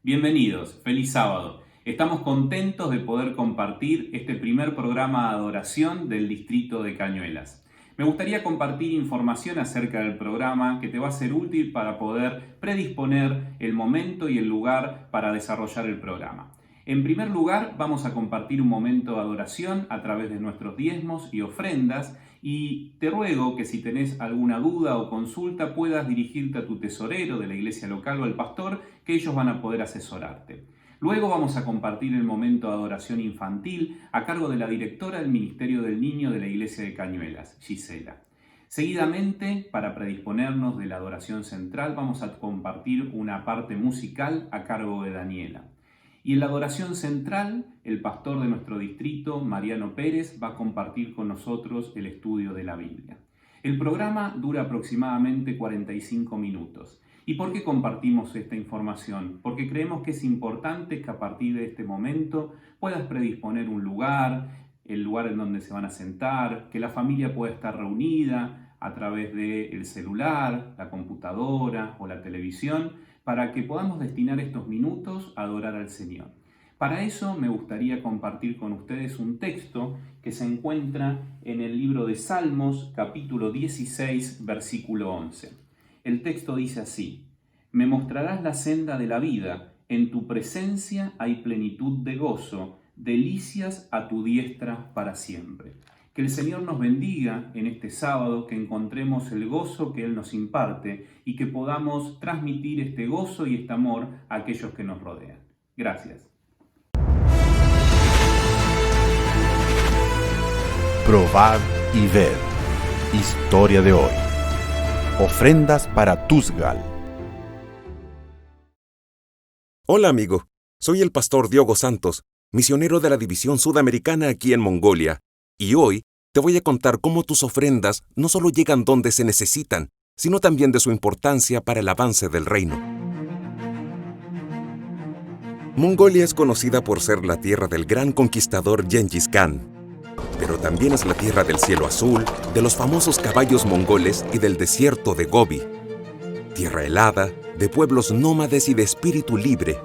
Bienvenidos, feliz sábado. Estamos contentos de poder compartir este primer programa de adoración del distrito de Cañuelas. Me gustaría compartir información acerca del programa que te va a ser útil para poder predisponer el momento y el lugar para desarrollar el programa. En primer lugar, vamos a compartir un momento de adoración a través de nuestros diezmos y ofrendas, y te ruego que si tenés alguna duda o consulta puedas dirigirte a tu tesorero de la iglesia local o al pastor, que ellos van a poder asesorarte. Luego vamos a compartir el momento de adoración infantil a cargo de la directora del Ministerio del Niño de la iglesia de Cañuelas, Gisela. Seguidamente, para predisponernos de la adoración central, vamos a compartir una parte musical a cargo de Daniela. Y en la adoración central, el pastor de nuestro distrito, Mariano Pérez, va a compartir con nosotros el estudio de la Biblia. El programa dura aproximadamente 45 minutos. ¿Y por qué compartimos esta información? Porque creemos que es importante que a partir de este momento puedas predisponer un lugar, el lugar en donde se van a sentar, que la familia pueda estar reunida a través del celular, la computadora o la televisión, para que podamos destinar estos minutos a adorar al Señor. Para eso me gustaría compartir con ustedes un texto que se encuentra en el libro de Salmos, capítulo 16, versículo 11. El texto dice así: «Me mostrarás la senda de la vida, en tu presencia hay plenitud de gozo, delicias a tu diestra para siempre». Que el Señor nos bendiga en este sábado, que encontremos el gozo que Él nos imparte y que podamos transmitir este gozo y este amor a aquellos que nos rodean. Gracias. Probad y ved. Historia de hoy. Ofrendas para Tusgal. Hola amigo, soy el pastor Diogo Santos, misionero de la División Sudamericana aquí en Mongolia. Y hoy te voy a contar cómo tus ofrendas no solo llegan donde se necesitan, sino también de su importancia para el avance del reino. Mongolia es conocida por ser la tierra del gran conquistador Gengis Khan, pero también es la tierra del cielo azul, de los famosos caballos mongoles y del desierto de Gobi. Tierra helada, de pueblos nómades y de espíritu libre,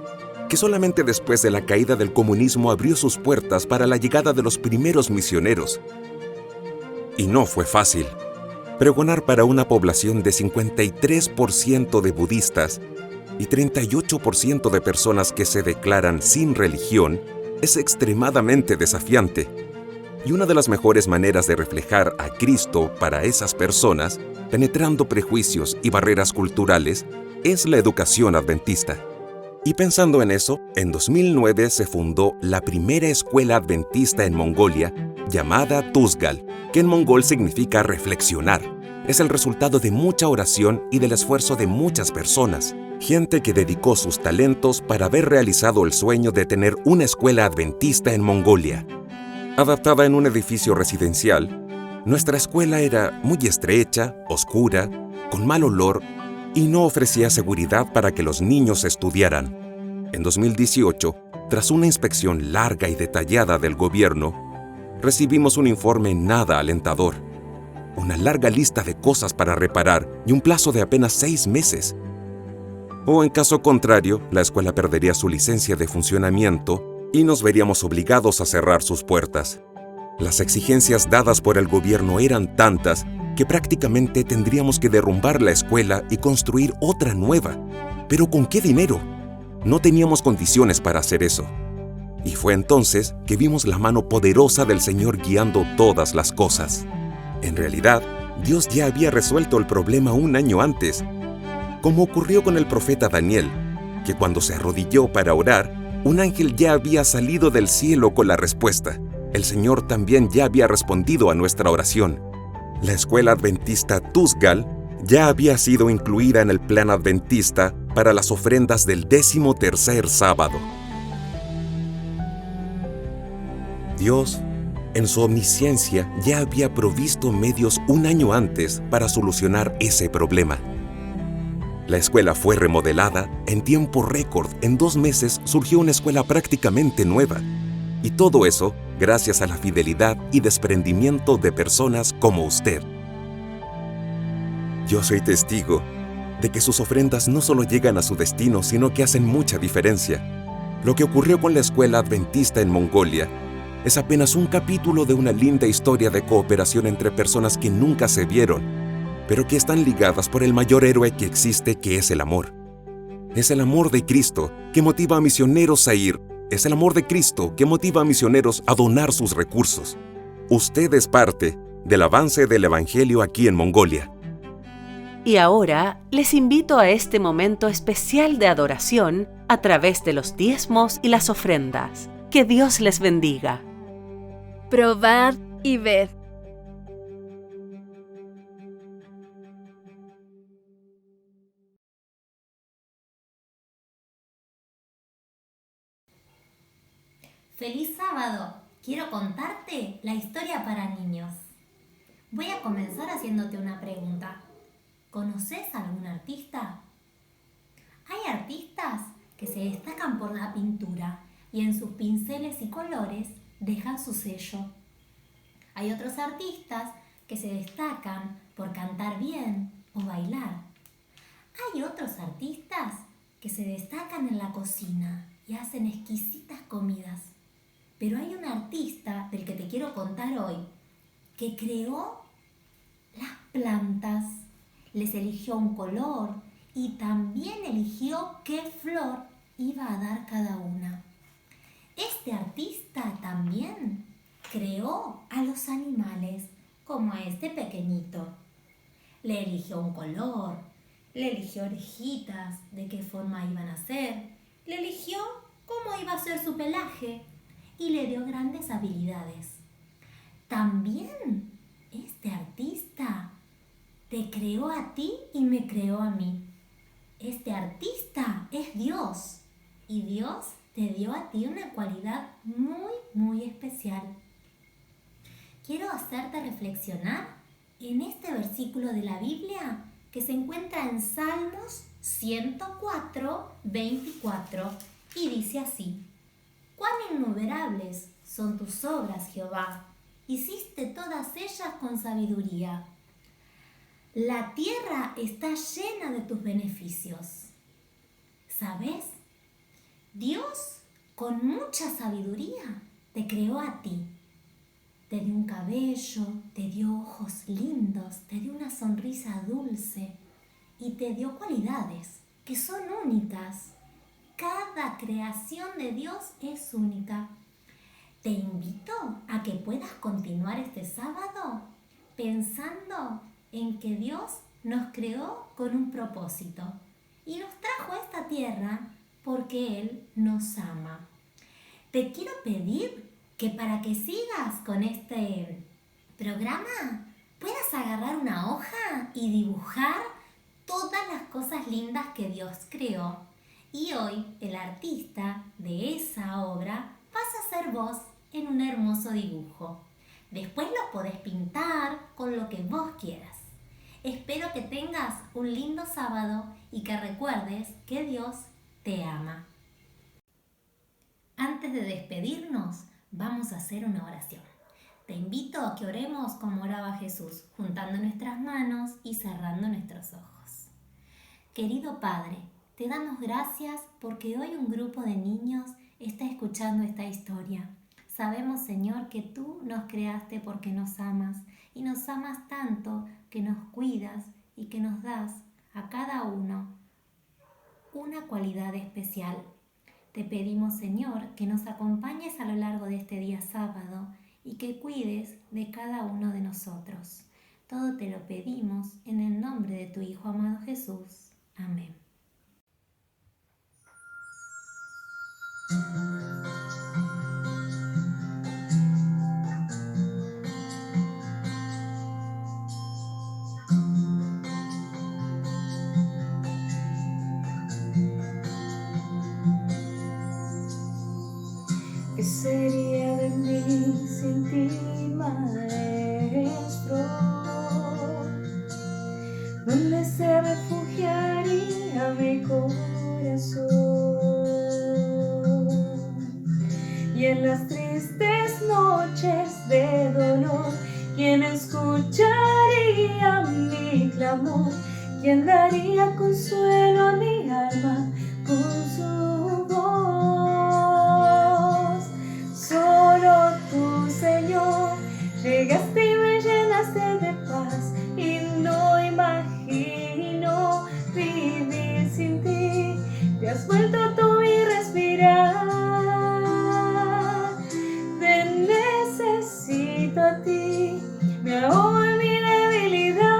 que solamente después de la caída del comunismo abrió sus puertas para la llegada de los primeros misioneros. Y no fue fácil. Pregonar para una población de 53% de budistas y 38% de personas que se declaran sin religión es extremadamente desafiante. Y una de las mejores maneras de reflejar a Cristo para esas personas, penetrando prejuicios y barreras culturales, es la educación adventista. Y pensando en eso, en 2009 se fundó la primera escuela adventista en Mongolia, llamada Tusgal, que en mongol significa reflexionar. Es el resultado de mucha oración y del esfuerzo de muchas personas, gente que dedicó sus talentos para haber realizado el sueño de tener una escuela adventista en Mongolia. Adaptada en un edificio residencial, nuestra escuela era muy estrecha, oscura, con mal olor y no ofrecía seguridad para que los niños estudiaran. En 2018, tras una inspección larga y detallada del gobierno, recibimos un informe nada alentador. Una larga lista de cosas para reparar y un plazo de apenas 6 meses. O en caso contrario, la escuela perdería su licencia de funcionamiento y nos veríamos obligados a cerrar sus puertas. Las exigencias dadas por el gobierno eran tantas que prácticamente tendríamos que derrumbar la escuela y construir otra nueva. ¿Pero con qué dinero? No teníamos condiciones para hacer eso. Y fue entonces que vimos la mano poderosa del Señor guiando todas las cosas. En realidad, Dios ya había resuelto el problema un año antes, como ocurrió con el profeta Daniel, que cuando se arrodilló para orar, un ángel ya había salido del cielo con la respuesta. El Señor también ya había respondido a nuestra oración. La escuela adventista Tusgal ya había sido incluida en el plan adventista para las ofrendas del 13º sábado. Dios, en su omnisciencia, ya había provisto medios un año antes para solucionar ese problema. La escuela fue remodelada en tiempo récord. En 2 meses surgió una escuela prácticamente nueva. Y todo eso gracias a la fidelidad y desprendimiento de personas como usted. Yo soy testigo de que sus ofrendas no solo llegan a su destino, sino que hacen mucha diferencia. Lo que ocurrió con la escuela adventista en Mongolia es apenas un capítulo de una linda historia de cooperación entre personas que nunca se vieron, pero que están ligadas por el mayor héroe que existe, que es el amor. Es el amor de Cristo que motiva a misioneros a ir. Es el amor de Cristo que motiva a misioneros a donar sus recursos. Usted es parte del avance del Evangelio aquí en Mongolia. Y ahora les invito a este momento especial de adoración a través de los diezmos y las ofrendas. Que Dios les bendiga. Probad y ved. ¡Feliz sábado! Quiero contarte la historia para niños. Voy a comenzar haciéndote una pregunta. ¿Conoces a algún artista? Hay artistas que se destacan por la pintura y en sus pinceles y colores dejan su sello. Hay otros artistas que se destacan por cantar bien o bailar. Hay otros artistas que se destacan en la cocina y hacen exquisitas comidas. Pero hay un artista del que te quiero contar hoy que creó las plantas, les eligió un color y también eligió qué flor iba a dar cada una. Este artista también creó a los animales, como a este pequeñito. Le eligió un color, le eligió orejitas, de qué forma iban a ser, le eligió cómo iba a ser su pelaje y le dio grandes habilidades. También este artista te creó a ti y me creó a mí. Este artista es Dios y Dios te dio a ti una cualidad muy, muy especial. Quiero hacerte reflexionar en este versículo de la Biblia que se encuentra en Salmos 104, 24 y dice así: «Cuán innumerables son tus obras, Jehová, hiciste todas ellas con sabiduría. La tierra está llena de tus beneficios». ¿Sabes? Dios, con mucha sabiduría, te creó a ti. Te dio un cabello, te dio ojos lindos, te dio una sonrisa dulce y te dio cualidades que son únicas. Cada creación de Dios es única. Te invito a que puedas continuar este sábado pensando en que Dios nos creó con un propósito y nos trajo a esta tierra porque Él nos ama. Te quiero pedir que para que sigas con este programa puedas agarrar una hoja y dibujar todas las cosas lindas que Dios creó. Y hoy el artista de esa obra vas a ser vos en un hermoso dibujo. Después lo podés pintar con lo que vos quieras. Espero que tengas un lindo sábado y que recuerdes que Dios te ama. Antes de despedirnos, vamos a hacer una oración. Te invito a que oremos como oraba Jesús, juntando nuestras manos y cerrando nuestros ojos. Querido Padre, te damos gracias porque hoy un grupo de niños está escuchando esta historia. Sabemos, Señor, que tú nos creaste porque nos amas y nos amas tanto que nos cuidas y que nos das a cada uno una cualidad especial. Te pedimos, Señor, que nos acompañes a lo largo de este día sábado y que cuides de cada uno de nosotros. Todo te lo pedimos en el nombre de tu Hijo amado Jesús. Amén. ¿Qué sería de mí sin ti, Maestro? ¿Dónde se refugiaría mi corazón? Y en las tristes noches de dolor, ¿quién escucharía mi clamor? ¿Quién daría consuelo te has vuelto tú mi respirar. Te necesito a ti, me ahogo en mi debilidad.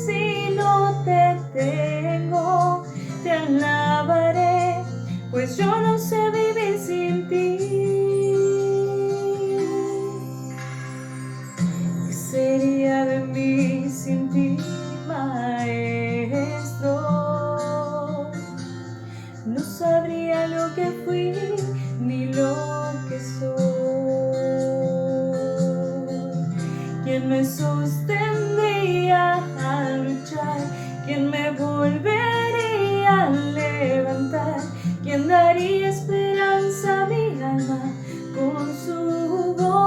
Si no te tengo, te alabaré, pues yo no sé vivir sin ti. ¿Qué sería de mí sin ti, Maestro? No sabría lo que fui ni lo que soy. ¿Quién me sostendría a luchar? ¿Quién me volvería a levantar? ¿Quién daría esperanza a mi alma con su voz?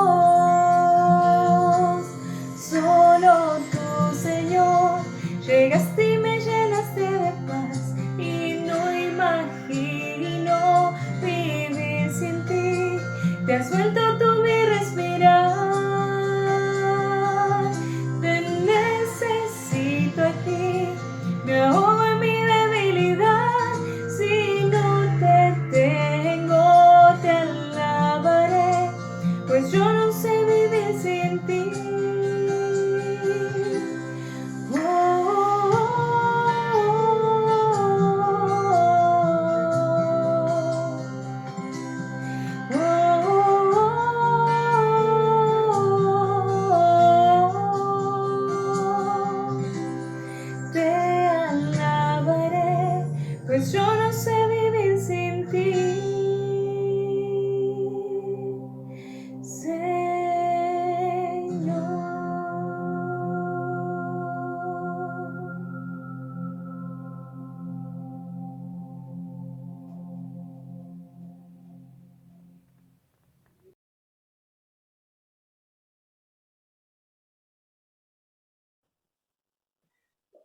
Solo tú, Señor, llegaste y me llenaste de paz, y no imagino vivir sin ti. Te has vuelto tú mi respirar. Te necesito aquí, me ahogo en mi debilidad. Si no te tengo, te alabaré, pues yo no sé vivir sin ti. Te alabaré, pues yo no sé vivir sin ti, Señor.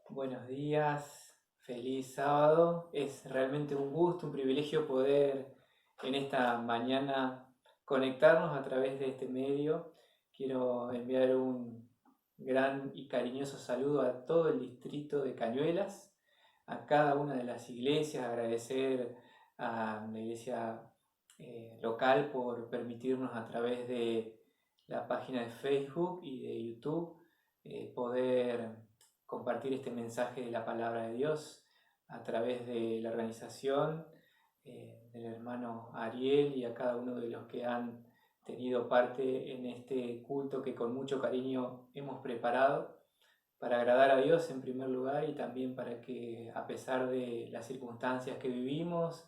Buenos días, feliz sábado. Es realmente un gusto, un privilegio poder en esta mañana conectarnos a través de este medio. Quiero enviar un gran y cariñoso saludo a todo el distrito de Cañuelas, a cada una de las iglesias, agradecer a la iglesia local por permitirnos a través de la página de Facebook y de YouTube poder compartir este mensaje de la palabra de Dios a través de la organización del hermano Ariel y a cada uno de los que han tenido parte en este culto que con mucho cariño hemos preparado para agradar a Dios en primer lugar, y también para que, a pesar de las circunstancias que vivimos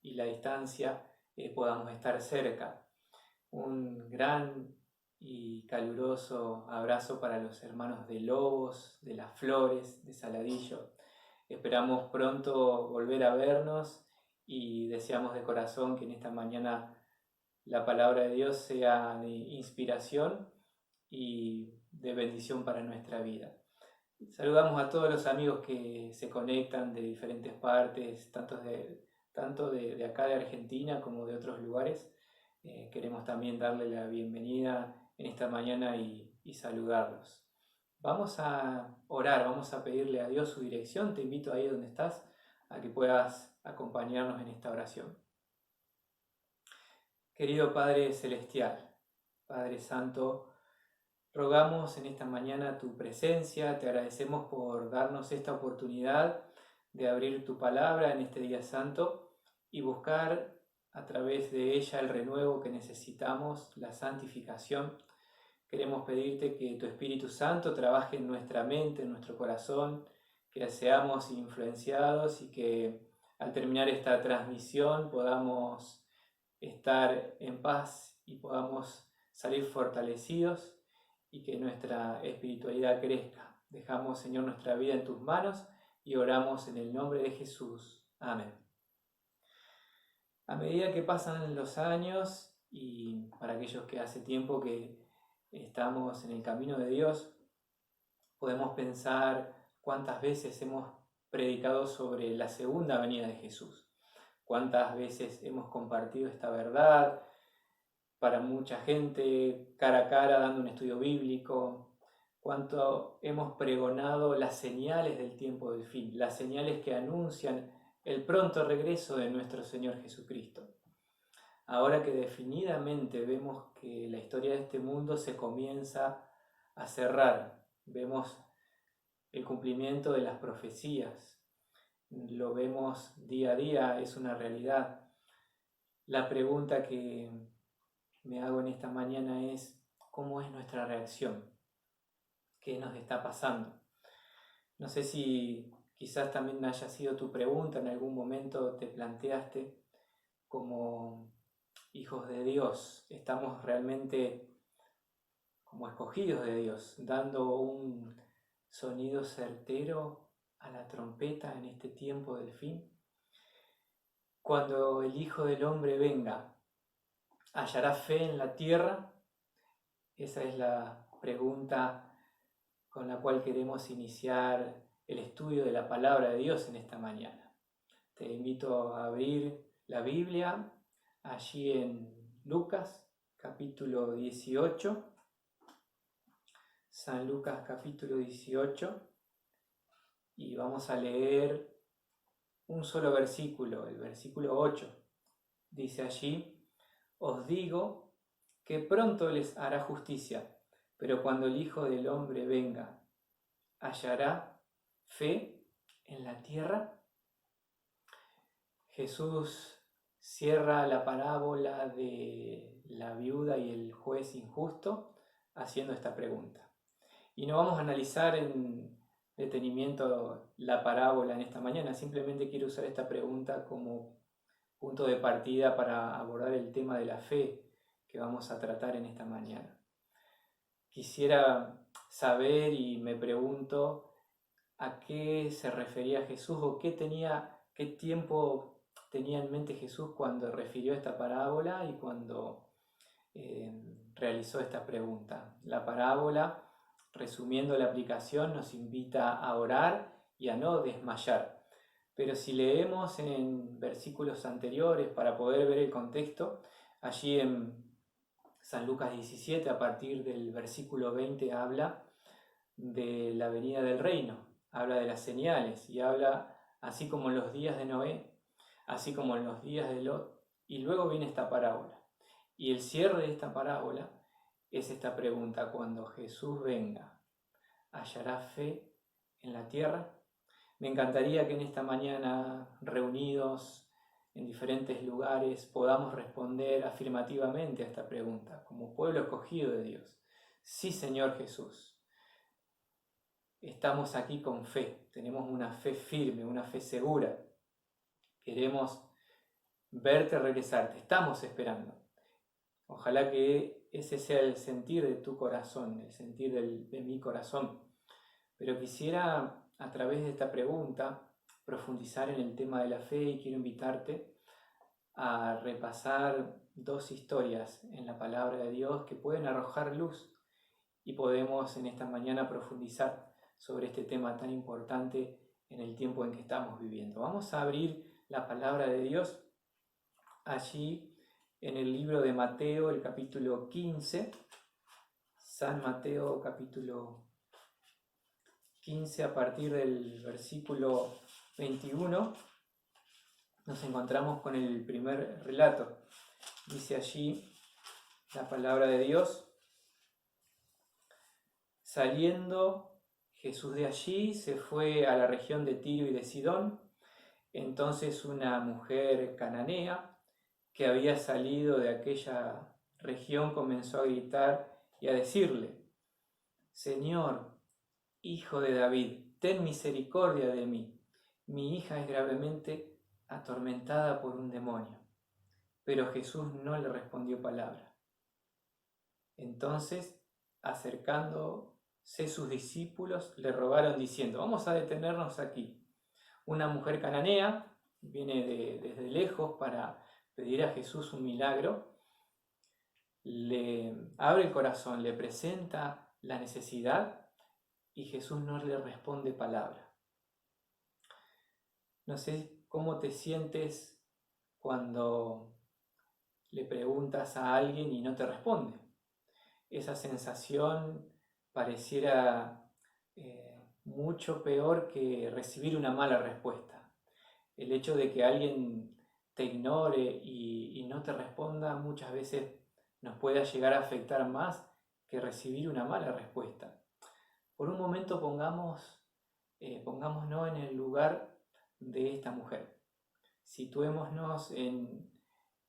y la distancia, podamos estar cerca. Un gran y caluroso abrazo para los hermanos de Lobos, de Las Flores, de Saladillo. Esperamos pronto volver a vernos y deseamos de corazón que en esta mañana la palabra de Dios sea de inspiración y de bendición para nuestra vida. Saludamos a todos los amigos que se conectan de diferentes partes, tanto de acá de Argentina como de otros lugares. Queremos también darle la bienvenida en esta mañana y saludarlos. Vamos a orar, vamos a pedirle a Dios su dirección. Te invito ahí donde estás a que puedas acompañarnos en esta oración. Querido Padre Celestial, Padre Santo, rogamos en esta mañana tu presencia, te agradecemos por darnos esta oportunidad de abrir tu palabra en este día santo y buscar a través de ella el renuevo que necesitamos, la santificación. Queremos pedirte que tu Espíritu Santo trabaje en nuestra mente, en nuestro corazón, que seamos influenciados y que al terminar esta transmisión podamos estar en paz y podamos salir fortalecidos y que nuestra espiritualidad crezca. Dejamos, Señor, nuestra vida en tus manos y oramos en el nombre de Jesús. Amén. A medida que pasan los años, y para aquellos que hace tiempo que estamos en el camino de Dios, podemos pensar cuántas veces hemos predicado sobre la segunda venida de Jesús, cuántas veces hemos compartido esta verdad para mucha gente, cara a cara, dando un estudio bíblico, cuánto hemos pregonado las señales del tiempo del fin, las señales que anuncian el pronto regreso de nuestro Señor Jesucristo. Ahora que definitivamente vemos que la historia de este mundo se comienza a cerrar, vemos el cumplimiento de las profecías, lo vemos día a día, es una realidad. La pregunta que me hago en esta mañana es, ¿cómo es nuestra reacción? ¿Qué nos está pasando? No sé si quizás también haya sido tu pregunta, en algún momento te planteaste como hijos de Dios, ¿estamos realmente como escogidos de Dios, dando un sonido certero a la trompeta en este tiempo del fin? Cuando el Hijo del Hombre venga, ¿hallará fe en la tierra? Esa es la pregunta con la cual queremos iniciar el estudio de la palabra de Dios en esta mañana. Te invito a abrir la Biblia allí en Lucas capítulo 18, San Lucas capítulo 18, y vamos a leer un solo versículo, el versículo 8. Dice allí: os digo que pronto les hará justicia, pero cuando el Hijo del Hombre venga, ¿hallará fe en la tierra? Jesús cierra la parábola de la viuda y el juez injusto haciendo esta pregunta. Y no vamos a analizar en detenimiento la parábola en esta mañana, simplemente quiero usar esta pregunta como punto de partida para abordar el tema de la fe que vamos a tratar en esta mañana. Quisiera saber, y me pregunto, a qué se refería Jesús o qué tiempo tenía en mente Jesús cuando refirió esta parábola y cuando realizó esta pregunta. La parábola, resumiendo la aplicación, nos invita a orar y a no desmayar. Pero si leemos en versículos anteriores para poder ver el contexto, allí en San Lucas 17, a partir del versículo 20, habla de la venida del reino, habla de las señales y habla así como en los días de Noé, así como en los días de Lot, y luego viene esta parábola. Y el cierre de esta parábola es esta pregunta: cuando Jesús venga, ¿hallará fe en la tierra? Me encantaría que en esta mañana, reunidos en diferentes lugares, podamos responder afirmativamente a esta pregunta, como pueblo escogido de Dios. Sí, Señor Jesús, estamos aquí con fe, tenemos una fe firme, una fe segura. Queremos verte regresar, te estamos esperando. Ojalá que ese sea el sentir de tu corazón, el sentir de mi corazón. Pero quisiera, a través de esta pregunta, profundizar en el tema de la fe, y quiero invitarte a repasar dos historias en la palabra de Dios que pueden arrojar luz, y podemos en esta mañana profundizar sobre este tema tan importante en el tiempo en que estamos viviendo. Vamos a abrir la palabra de Dios allí en el libro de Mateo, el capítulo 15, San Mateo capítulo 15, a partir del versículo 21, nos encontramos con el primer relato. Dice allí la palabra de Dios: saliendo Jesús de allí, se fue a la región de Tiro y de Sidón. Entonces una mujer cananea que había salido de aquella región comenzó a gritar y a decirle: Señor, Hijo de David, ten misericordia de mí. Mi hija es gravemente atormentada por un demonio. Pero Jesús no le respondió palabra. Entonces, acercándose sus discípulos, le rogaron diciendo: vamos a detenernos aquí. Una mujer cananea viene desde lejos para pedir a Jesús un milagro. Le abre el corazón, le presenta la necesidad, y Jesús no le responde palabra. No sé cómo te sientes cuando le preguntas a alguien y no te responde. Esa sensación pareciera mucho peor que recibir una mala respuesta. El hecho de que alguien te ignore y no te responda muchas veces nos pueda llegar a afectar más que recibir una mala respuesta. Por un momento pongámonos en el lugar de esta mujer. Situémonos en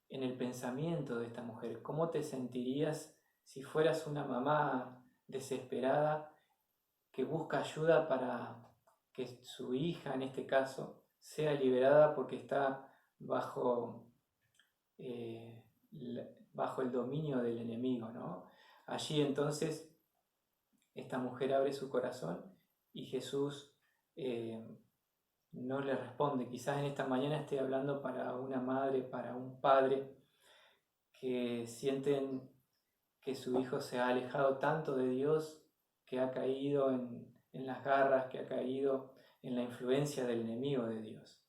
el pensamiento de esta mujer. ¿Cómo te sentirías si fueras una mamá desesperada que busca ayuda para que su hija, en este caso, sea liberada porque está bajo el dominio del enemigo, ¿no? Allí entonces esta mujer abre su corazón y Jesús no le responde. Quizás en esta mañana esté hablando para una madre, para un padre que sienten que su hijo se ha alejado tanto de Dios, que ha caído en las garras, que ha caído en la influencia del enemigo de Dios.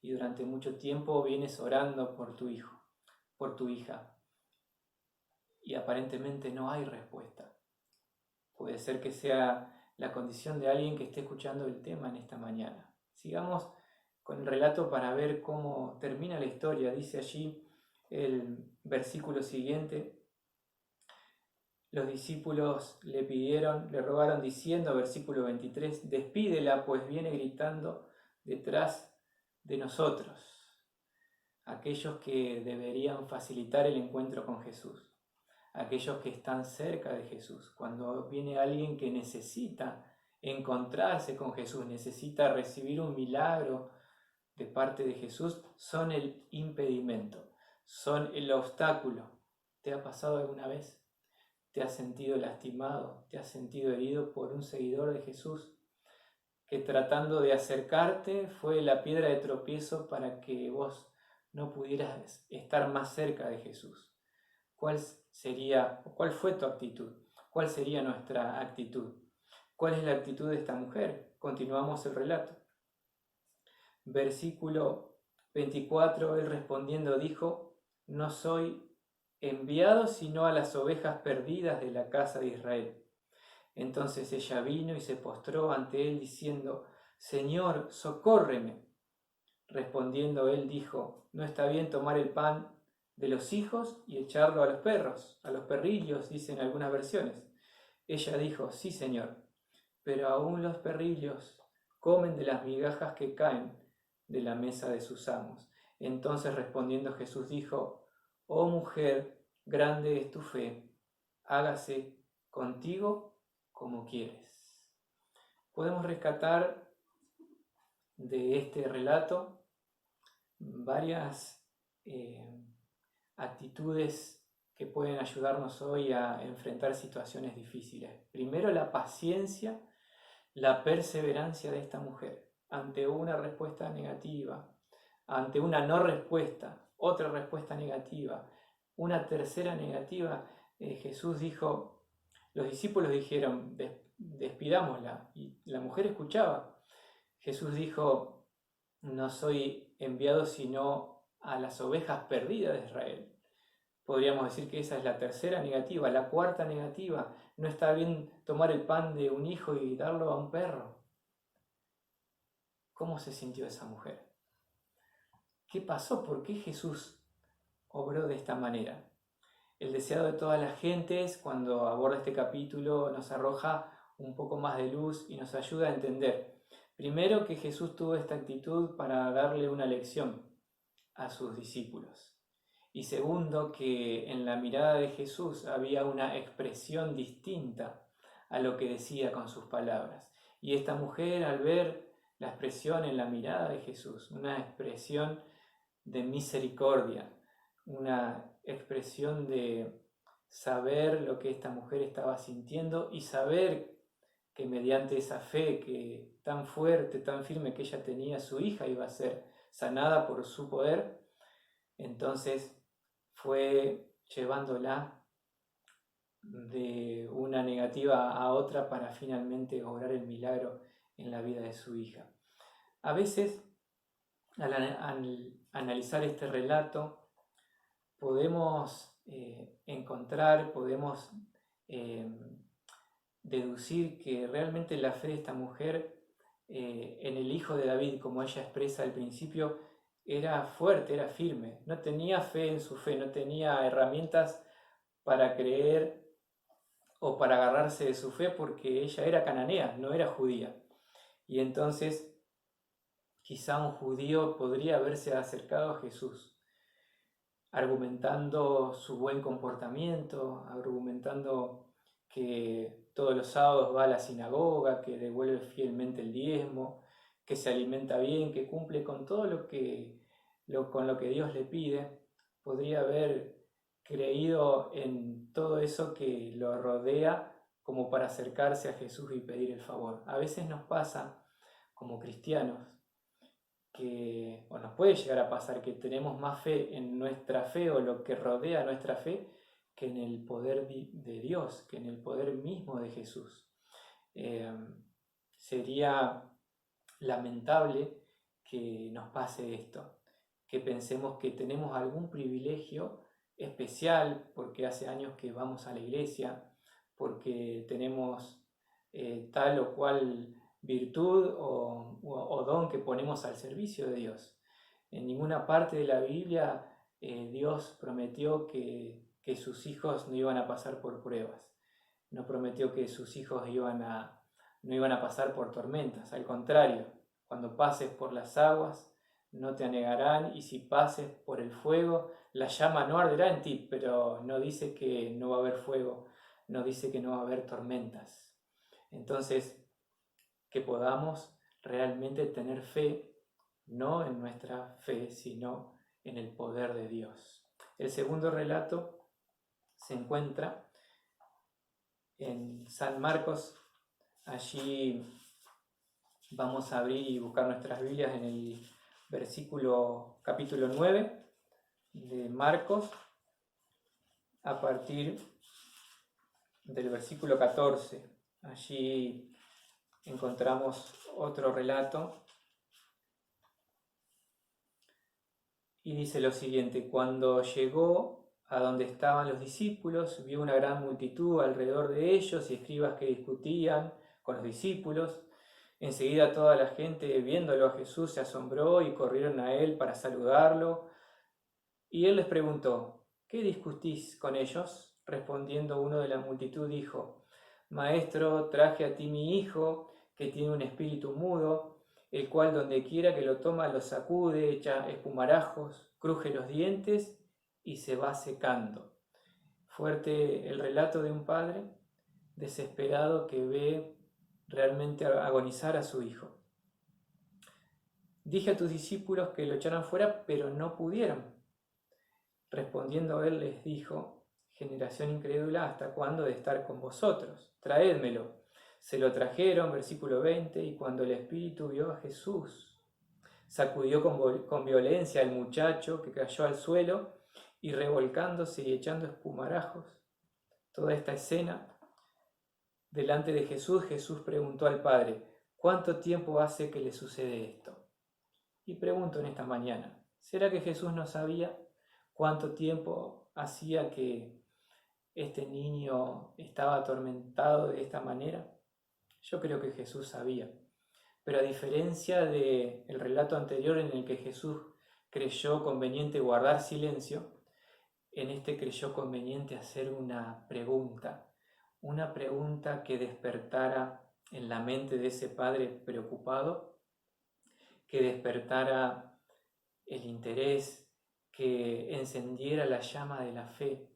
Y durante mucho tiempo vienes orando por tu hijo, por tu hija, y aparentemente no hay respuesta. Puede ser que sea la condición de alguien que esté escuchando el tema en esta mañana. Sigamos con el relato para ver cómo termina la historia. Dice allí el versículo siguiente: los discípulos le rogaron diciendo, versículo 23, despídela, pues viene gritando detrás de nosotros. Aquellos que deberían facilitar el encuentro con Jesús, aquellos que están cerca de Jesús. Cuando viene alguien que necesita encontrarse con Jesús, necesita recibir un milagro de parte de Jesús, son el impedimento, son el obstáculo. ¿Te ha pasado alguna vez? ¿Te has sentido lastimado? ¿Te has sentido herido por un seguidor de Jesús que tratando de acercarte fue la piedra de tropiezo para que vos no pudieras estar más cerca de Jesús? ¿Cuál fue tu actitud? ¿Cuál sería nuestra actitud? ¿Cuál es la actitud de esta mujer? Continuamos el relato. Versículo 24, él respondiendo dijo, no soy enviado sino a las ovejas perdidas de la casa de Israel. Entonces ella vino y se postró ante él diciendo, Señor, socórreme. Respondiendo él dijo, no está bien tomar el pan de los hijos y echarlo a los perros, a los perrillos, dicen algunas versiones. Ella dijo, sí, Señor, pero aún los perrillos comen de las migajas que caen de la mesa de sus amos. Entonces respondiendo Jesús dijo, oh mujer, grande es tu fe, hágase contigo como quieres. Podemos rescatar de este relato varias actitudes que pueden ayudarnos hoy a enfrentar situaciones difíciles. Primero, la paciencia, la perseverancia de esta mujer ante una respuesta negativa, ante una no respuesta, otra respuesta negativa, una tercera negativa. Jesús dijo, los discípulos dijeron, despidámosla, y la mujer escuchaba. Jesús dijo, no soy enviado sino a las ovejas perdidas de Israel. Podríamos decir que esa es la tercera negativa. La cuarta negativa, no está bien tomar el pan de un hijo y darlo a un perro. ¿Cómo se sintió esa mujer? ¿Qué pasó? ¿Por qué Jesús obró de esta manera? El deseado de todas las gentes, cuando aborda este capítulo, nos arroja un poco más de luz y nos ayuda a entender. Primero, que Jesús tuvo esta actitud para darle una lección a sus discípulos. Y segundo, que en la mirada de Jesús había una expresión distinta a lo que decía con sus palabras. Y esta mujer, al ver la expresión en la mirada de Jesús, una expresión de misericordia, una expresión de saber lo que esta mujer estaba sintiendo y saber que mediante esa fe que tan fuerte, tan firme que ella tenía, su hija iba a ser sanada por su poder, entonces fue llevándola de una negativa a otra para finalmente obrar el milagro en la vida de su hija. A veces, al analizar este relato, podemos podemos deducir que realmente la fe de esta mujer en el Hijo de David, como ella expresa al principio, era fuerte, era firme, no tenía fe en su fe, no tenía herramientas para creer o para agarrarse de su fe porque ella era cananea, no era judía. Y entonces quizá un judío podría haberse acercado a Jesús, argumentando su buen comportamiento, argumentando que todos los sábados va a la sinagoga, que devuelve fielmente el diezmo, que se alimenta bien, que cumple con todo con lo que Dios le pide. Podría haber creído en todo eso que lo rodea como para acercarse a Jesús y pedir el favor. A veces nos pasa como cristianos o nos puede llegar a pasar que tenemos más fe en nuestra fe o lo que rodea nuestra fe que en el poder de Dios, que en el poder mismo de Jesús. Sería lamentable que nos pase esto, que pensemos que tenemos algún privilegio especial porque hace años que vamos a la iglesia, porque tenemos tal o cual virtud o don que ponemos al servicio de Dios. En ninguna parte de la Biblia Dios prometió que sus hijos no iban a pasar por pruebas, no prometió que sus hijos no iban a pasar por tormentas. Al contrario, cuando pases por las aguas no te anegarán, y si pases por el fuego, la llama no arderá en ti, pero no dice que no va a haber fuego, no dice que no va a haber tormentas. Entonces, que podamos realmente tener fe, no en nuestra fe, sino en el poder de Dios. El segundo relato se encuentra en San Marcos. Allí vamos a abrir y buscar nuestras Biblias en el capítulo 9 de Marcos, a partir del versículo 14. Allí encontramos otro relato y dice lo siguiente: cuando llegó a donde estaban los discípulos, vio una gran multitud alrededor de ellos y escribas que discutían con los discípulos. Enseguida toda la gente, viéndolo a Jesús, se asombró y corrieron a él para saludarlo. Y él les preguntó: ¿qué discutís con ellos? Respondiendo uno de la multitud dijo: Maestro, traje a ti mi hijo, que tiene un espíritu mudo, el cual donde quiera que lo toma lo sacude, echa espumarajos, cruje los dientes y se va secando. Fuerte el relato de un padre desesperado que ve realmente agonizar a su hijo. Dije a tus discípulos que lo echaran fuera, pero no pudieron. Respondiendo él les dijo: generación incrédula, ¿hasta cuándo de estar con vosotros? Traédmelo. Se lo trajeron, versículo 20, y cuando el espíritu vio a Jesús, sacudió con violencia al muchacho, que cayó al suelo, y revolcándose y echando espumarajos. Toda esta escena delante de Jesús, Jesús preguntó al Padre: ¿cuánto tiempo hace que le sucede esto? Y pregunto en esta mañana, ¿será que Jesús no sabía cuánto tiempo hacía que este niño estaba atormentado de esta manera? Yo creo que Jesús sabía, pero a diferencia del relato anterior en el que Jesús creyó conveniente guardar silencio, en este creyó conveniente hacer una pregunta que despertara en la mente de ese padre preocupado, que despertara el interés, que encendiera la llama de la fe,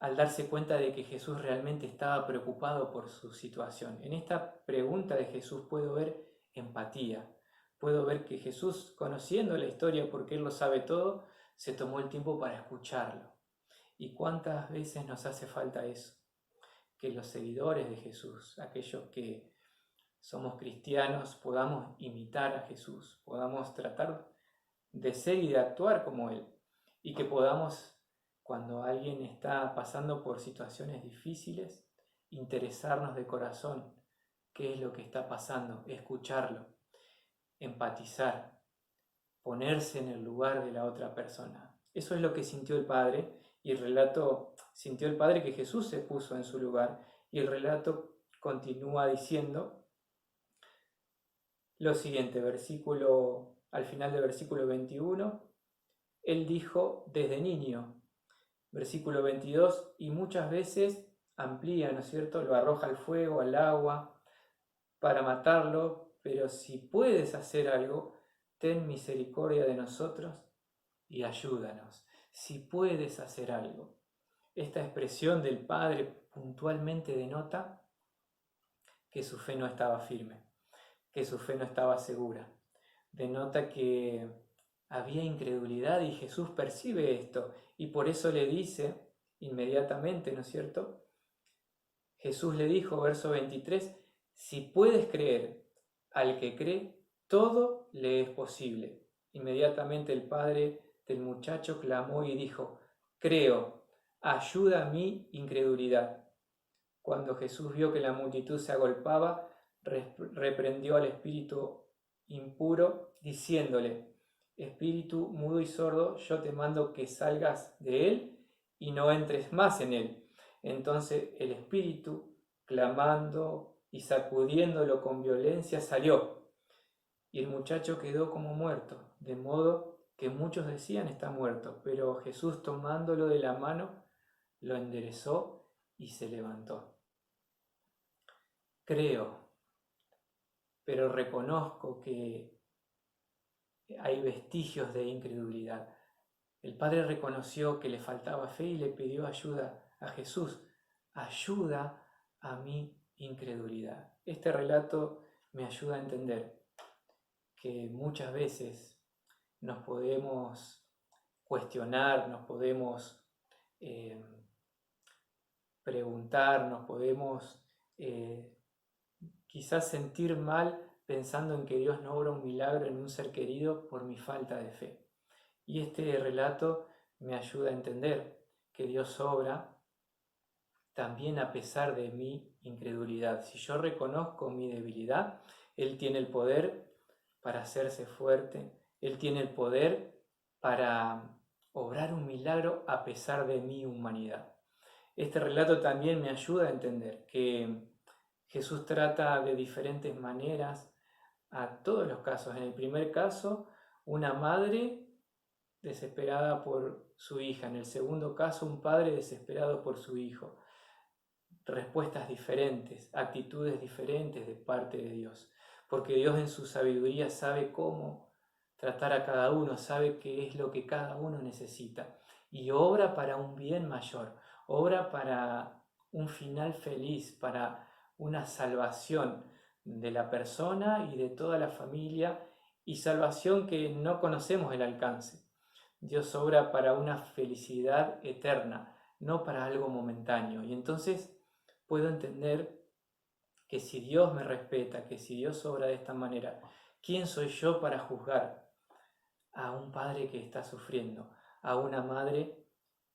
al darse cuenta de que Jesús realmente estaba preocupado por su situación. En esta pregunta de Jesús puedo ver empatía, puedo ver que Jesús, conociendo la historia porque Él lo sabe todo, se tomó el tiempo para escucharlo. ¿Y cuántas veces nos hace falta eso? Que los seguidores de Jesús, aquellos que somos cristianos, podamos imitar a Jesús, podamos tratar de ser y de actuar como Él, y que podamos, cuando alguien está pasando por situaciones difíciles, interesarnos de corazón qué es lo que está pasando, escucharlo, empatizar, ponerse en el lugar de la otra persona. Eso es lo que sintió el Padre, y el relato sintió el Padre que Jesús se puso en su lugar, y el relato continúa diciendo: lo siguiente, al final del versículo 21, él dijo desde niño. Versículo 22, y muchas veces amplía, ¿no es cierto? Lo arroja al fuego, al agua, para matarlo, pero si puedes hacer algo, ten misericordia de nosotros y ayúdanos. Si puedes hacer algo. Esta expresión del Padre puntualmente denota que su fe no estaba firme, que su fe no estaba segura. Denota que había incredulidad y Jesús percibe esto y por eso le dice inmediatamente, ¿no es cierto? Jesús le dijo, verso 23, si puedes creer, al que cree, todo le es posible. Inmediatamente el padre del muchacho clamó y dijo, creo, ayuda a mi incredulidad. Cuando Jesús vio que la multitud se agolpaba, reprendió al espíritu impuro, diciéndole, espíritu mudo y sordo, yo te mando que salgas de él y no entres más en él. Entonces el espíritu, clamando y sacudiéndolo con violencia, salió, y el muchacho quedó como muerto, de modo que muchos decían está muerto, pero Jesús tomándolo de la mano, lo enderezó y se levantó. Creo, pero reconozco que hay vestigios de incredulidad. El padre reconoció que le faltaba fe y le pidió ayuda a Jesús. Ayuda a mi incredulidad. Este relato me ayuda a entender que muchas veces nos podemos cuestionar, nos podemos preguntar, nos podemos quizás sentir mal pensando en que Dios no obra un milagro en un ser querido por mi falta de fe. Y este relato me ayuda a entender que Dios obra también a pesar de mi incredulidad. Si yo reconozco mi debilidad, Él tiene el poder para hacerse fuerte, Él tiene el poder para obrar un milagro a pesar de mi humanidad. Este relato también me ayuda a entender que Jesús trata de diferentes maneras a todos los casos. En el primer caso, una madre desesperada por su hija. En el segundo caso, un padre desesperado por su hijo. Respuestas diferentes, actitudes diferentes de parte de Dios. Porque Dios en su sabiduría sabe cómo tratar a cada uno, sabe qué es lo que cada uno necesita. Y obra para un bien mayor, obra para un final feliz, para una salvación de la persona y de toda la familia, y salvación que no conocemos el alcance. Dios obra para una felicidad eterna, no para algo momentáneo. Y entonces puedo entender que si Dios me respeta, que si Dios obra de esta manera, ¿quién soy yo para juzgar a un padre que está sufriendo, a una madre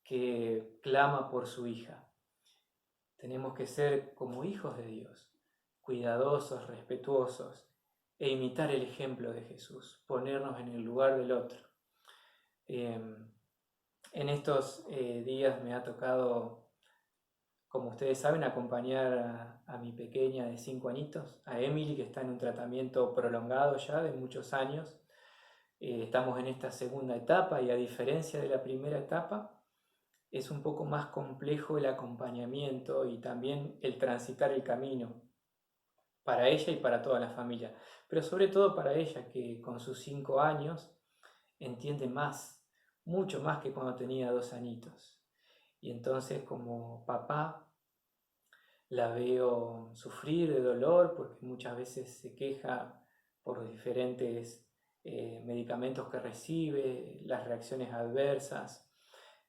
que clama por su hija? Tenemos que ser como hijos de Dios, cuidadosos, respetuosos, e imitar el ejemplo de Jesús, ponernos en el lugar del otro. En estos días me ha tocado, como ustedes saben, acompañar a mi pequeña de 5 añitos, a Emily, que está en un tratamiento prolongado ya de muchos años. Estamos en esta segunda etapa y a diferencia de la primera etapa, es un poco más complejo el acompañamiento y también el transitar el camino para ella y para toda la familia, pero sobre todo para ella, que con sus 5 años entiende más, mucho más que cuando tenía 2 añitos. Y entonces como papá la veo sufrir de dolor porque muchas veces se queja por los diferentes medicamentos que recibe, las reacciones adversas,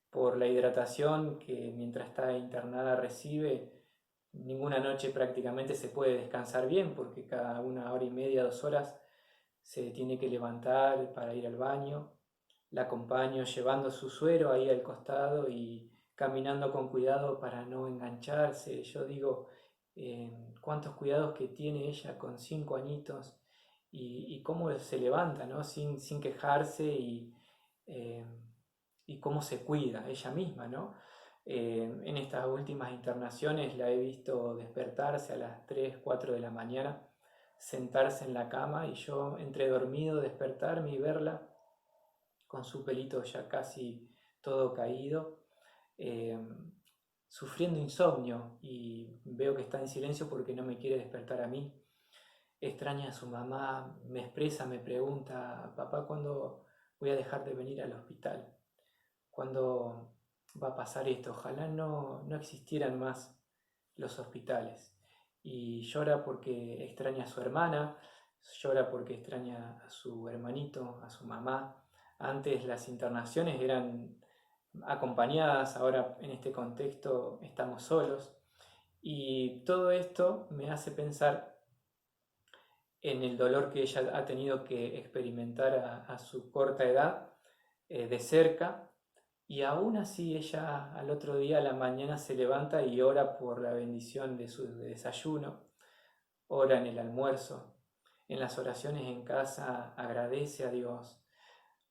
por la hidratación que mientras está internada recibe. Ninguna noche prácticamente se puede descansar bien porque cada 1 hora y media, 2 horas se tiene que levantar para ir al baño. La acompaño llevando su suero ahí al costado y caminando con cuidado para no engancharse. Yo digo, cuántos cuidados que tiene ella con 5 añitos y cómo se levanta, ¿no? sin quejarse y cómo se cuida ella misma, ¿no? En estas últimas internaciones la he visto despertarse a las 3, 4 de la mañana sentarse en la cama y yo entre dormido despertarme y verla con su pelito ya casi todo caído, sufriendo insomnio, y veo que está en silencio porque no me quiere despertar a mí. Extraña a su mamá, me expresa, me pregunta: papá, ¿cuándo voy a dejar de venir al hospital? ¿Cuándo va a pasar esto? Ojalá no existieran más los hospitales. Y llora porque extraña a su hermana, llora porque extraña a su hermanito, a su mamá. Antes las internaciones eran acompañadas, ahora en este contexto estamos solos. Y todo esto me hace pensar en el dolor que ella ha tenido que experimentar a su corta edad de cerca. Y aún así ella al otro día a la mañana se levanta y ora por la bendición de su desayuno, ora en el almuerzo, en las oraciones en casa agradece a Dios,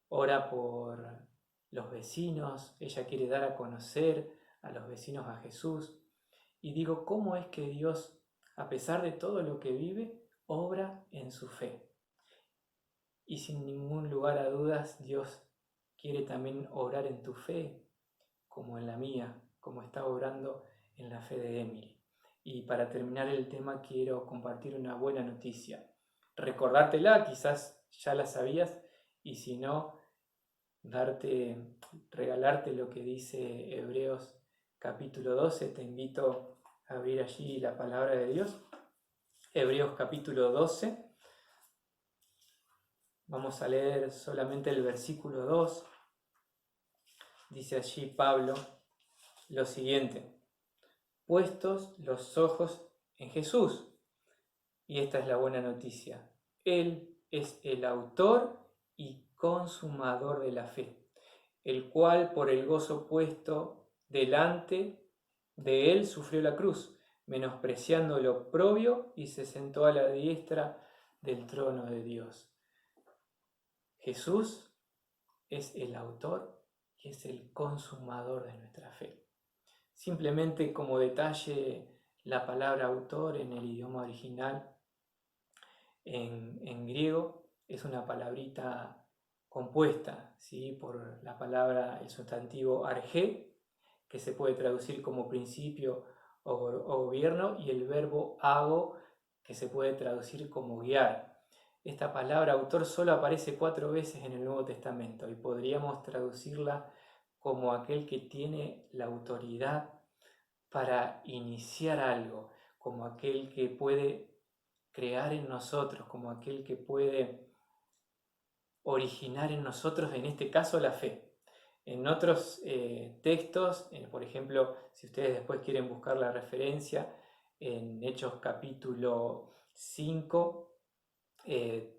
ora por los vecinos, ella quiere dar a conocer a los vecinos a Jesús. Y digo, ¿cómo es que Dios, a pesar de todo lo que vive, obra en su fe? Y sin ningún lugar a dudas, Dios quiere también obrar en tu fe, como en la mía, como está obrando en la fe de Emily. Y para terminar el tema quiero compartir una buena noticia. Recordártela, quizás ya la sabías, y si no, regalarte lo que dice Hebreos capítulo 12. Te invito a abrir allí la palabra de Dios. Hebreos capítulo 12. Vamos a leer solamente el versículo 2. Dice allí Pablo lo siguiente: puestos los ojos en Jesús. Y esta es la buena noticia. Él es el autor y consumador de la fe, el cual por el gozo puesto delante de él sufrió la cruz, menospreciando lo oprobio, y se sentó a la diestra del trono de Dios. Jesús es el autor y es el consumador de nuestra fe. Simplemente como detalle, la palabra autor en el idioma original, en griego, es una palabrita compuesta, ¿sí?, por la palabra, el sustantivo argé, que se puede traducir como principio o gobierno, y el verbo ago, que se puede traducir como guiar. Esta palabra autor solo aparece 4 veces en el Nuevo Testamento y podríamos traducirla como aquel que tiene la autoridad para iniciar algo, como aquel que puede crear en nosotros, como aquel que puede originar en nosotros, en este caso, la fe. En otros textos, por ejemplo, si ustedes después quieren buscar la referencia, en Hechos capítulo 5,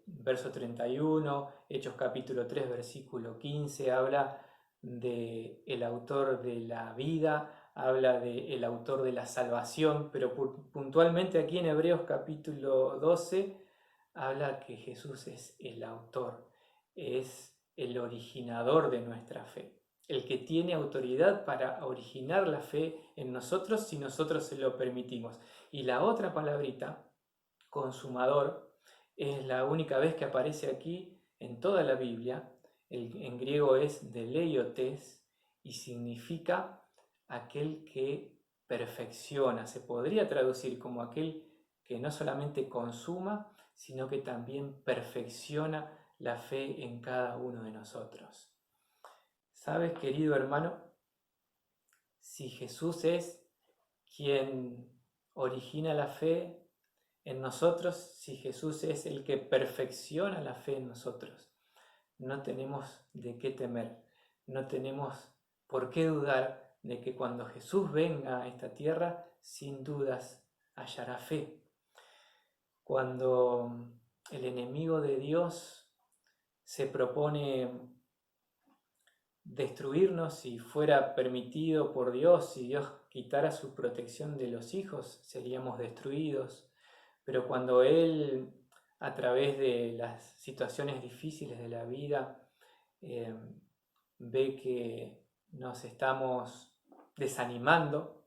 verso 31, Hechos capítulo 3, versículo 15, habla del autor de la vida, habla del autor de la salvación, pero puntualmente aquí en Hebreos capítulo 12 habla que Jesús es el autor, es el originador de nuestra fe, el que tiene autoridad para originar la fe en nosotros si nosotros se lo permitimos. Y la otra palabrita, consumador, es la única vez que aparece aquí en toda la Biblia. En griego es teleiotes y significa aquel que perfecciona. Se podría traducir como aquel que no solamente consuma, sino que también perfecciona la fe en cada uno de nosotros. ¿Sabes, querido hermano? Si Jesús es quien origina la fe en nosotros, si Jesús es el que perfecciona la fe en nosotros, no tenemos de qué temer, no tenemos por qué dudar de que cuando Jesús venga a esta tierra, sin dudas hallará fe. Cuando el enemigo de Dios se propone destruirnos, si fuera permitido por Dios, si Dios quitara su protección de los hijos, seríamos destruidos. Pero cuando Él, a través de las situaciones difíciles de la vida, ve que nos estamos desanimando,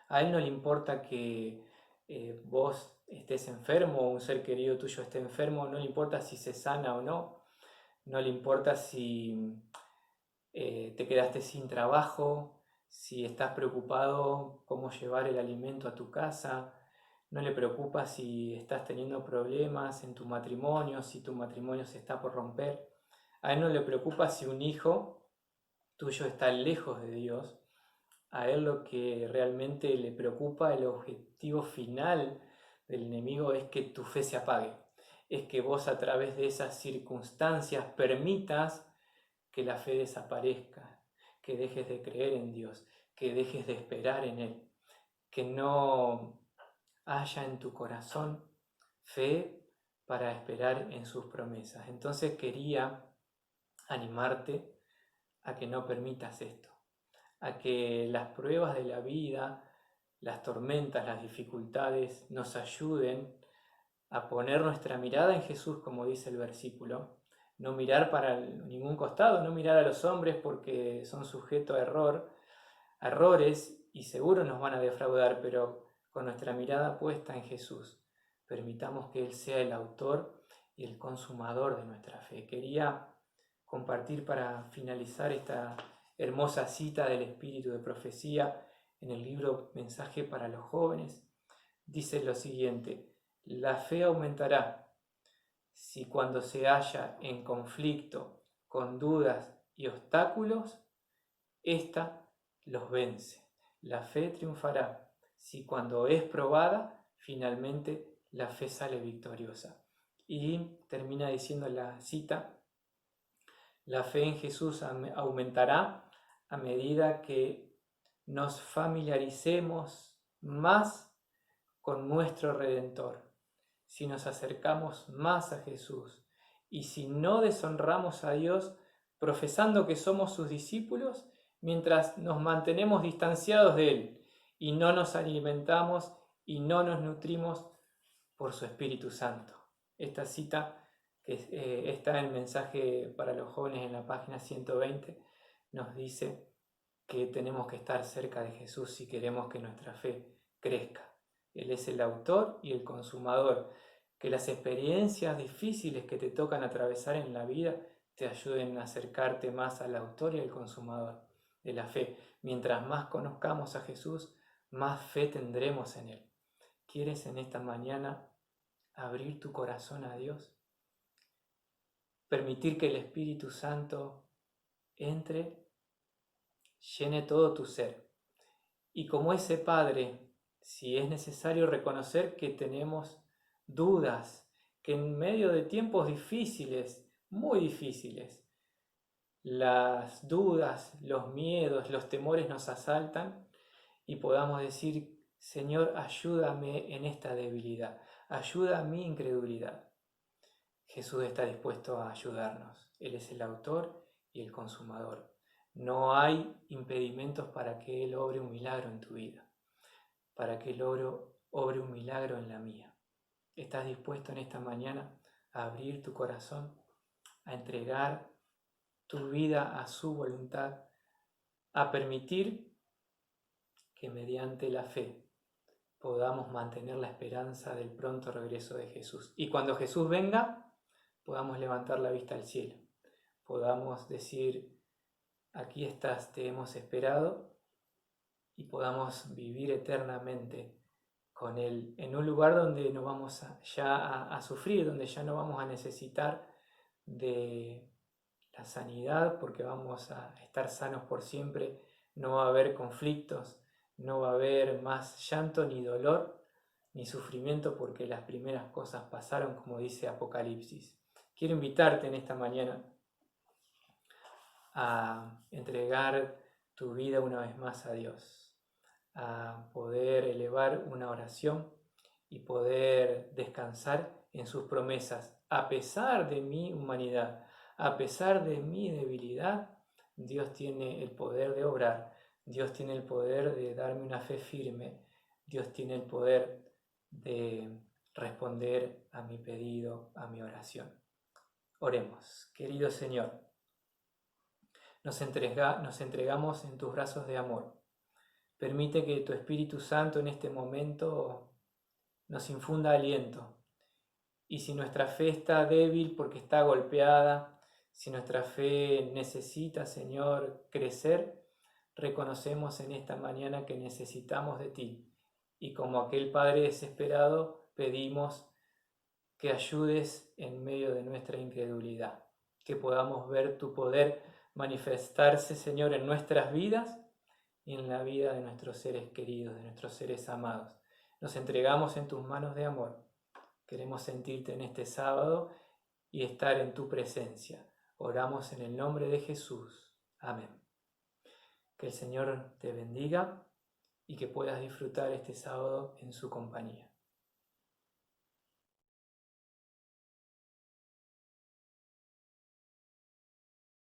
a Él no le importa que vos estés enfermo o un ser querido tuyo esté enfermo, no le importa si se sana o no, no le importa si te quedaste sin trabajo, si estás preocupado cómo llevar el alimento a tu casa, no le preocupa si estás teniendo problemas en tu matrimonio, si tu matrimonio se está por romper. A él no le preocupa si un hijo tuyo está lejos de Dios. A él lo que realmente le preocupa, el objetivo final del enemigo, es que tu fe se apague. Es que vos a través de esas circunstancias permitas que la fe desaparezca, que dejes de creer en Dios, que dejes de esperar en Él, que no haya en tu corazón fe para esperar en sus promesas. Entonces quería animarte a que no permitas esto, a que las pruebas de la vida, las tormentas, las dificultades nos ayuden a poner nuestra mirada en Jesús, como dice el versículo, no mirar para ningún costado, no mirar a los hombres porque son sujetos a errores y seguro nos van a defraudar, pero con nuestra mirada puesta en Jesús, permitamos que Él sea el autor y el consumador de nuestra fe. Quería compartir para finalizar esta hermosa cita del Espíritu de Profecía en el libro Mensaje para los Jóvenes. Dice lo siguiente: la fe aumentará si cuando se halla en conflicto con dudas y obstáculos, ésta los vence. La fe triunfará si cuando es probada, finalmente la fe sale victoriosa. Y termina diciendo la cita: la fe en Jesús aumentará a medida que nos familiaricemos más con nuestro Redentor, si nos acercamos más a Jesús y si no deshonramos a Dios profesando que somos sus discípulos mientras nos mantenemos distanciados de Él y no nos alimentamos y no nos nutrimos por su Espíritu Santo. Esta cita que está en el Mensaje para los Jóvenes en la página 120 nos dice que tenemos que estar cerca de Jesús si queremos que nuestra fe crezca. Él es el autor y el consumador. Que las experiencias difíciles que te tocan atravesar en la vida te ayuden a acercarte más al autor y al consumador de la fe. Mientras más conozcamos a Jesús, más fe tendremos en Él. ¿Quieres en esta mañana abrir tu corazón a Dios? Permitir que el Espíritu Santo entre, llene todo tu ser. Y como ese Padre, si es necesario reconocer que tenemos dudas, que en medio de tiempos difíciles, muy difíciles, las dudas, los miedos, los temores nos asaltan y podamos decir: Señor, ayúdame en esta debilidad, ayuda a mi incredulidad. Jesús está dispuesto a ayudarnos. Él es el autor y el consumador. No hay impedimentos para que Él obre un milagro en tu vida, para que Él obre un milagro en la mía. ¿Estás dispuesto en esta mañana a abrir tu corazón, a entregar tu vida a su voluntad, a permitir que mediante la fe podamos mantener la esperanza del pronto regreso de Jesús? Y cuando Jesús venga, podamos levantar la vista al cielo, podamos decir: aquí estás, te hemos esperado, y podamos vivir eternamente con Él en un lugar donde no vamos a sufrir, donde ya no vamos a necesitar de la sanidad porque vamos a estar sanos por siempre, no va a haber conflictos, no va a haber más llanto ni dolor ni sufrimiento porque las primeras cosas pasaron, como dice Apocalipsis. Quiero invitarte en esta mañana a entregar tu vida una vez más a Dios, a poder elevar una oración y poder descansar en sus promesas. A pesar de mi humanidad, a pesar de mi debilidad, Dios tiene el poder de obrar, Dios tiene el poder de darme una fe firme, Dios tiene el poder de responder a mi pedido, a mi oración. Oremos. Querido Señor, nos entregamos en tus brazos de amor. Permite que tu Espíritu Santo en este momento nos infunda aliento. Y si nuestra fe está débil porque está golpeada, si nuestra fe necesita, Señor, crecer, reconocemos en esta mañana que necesitamos de ti. Y como aquel Padre desesperado, pedimos que ayudes en medio de nuestra incredulidad, que podamos ver tu poder manifestarse, Señor, en nuestras vidas y en la vida de nuestros seres queridos, de nuestros seres amados. Nos entregamos en tus manos de amor. Queremos sentirte en este sábado y estar en tu presencia. Oramos en el nombre de Jesús. Amén. Que el Señor te bendiga y que puedas disfrutar este sábado en su compañía.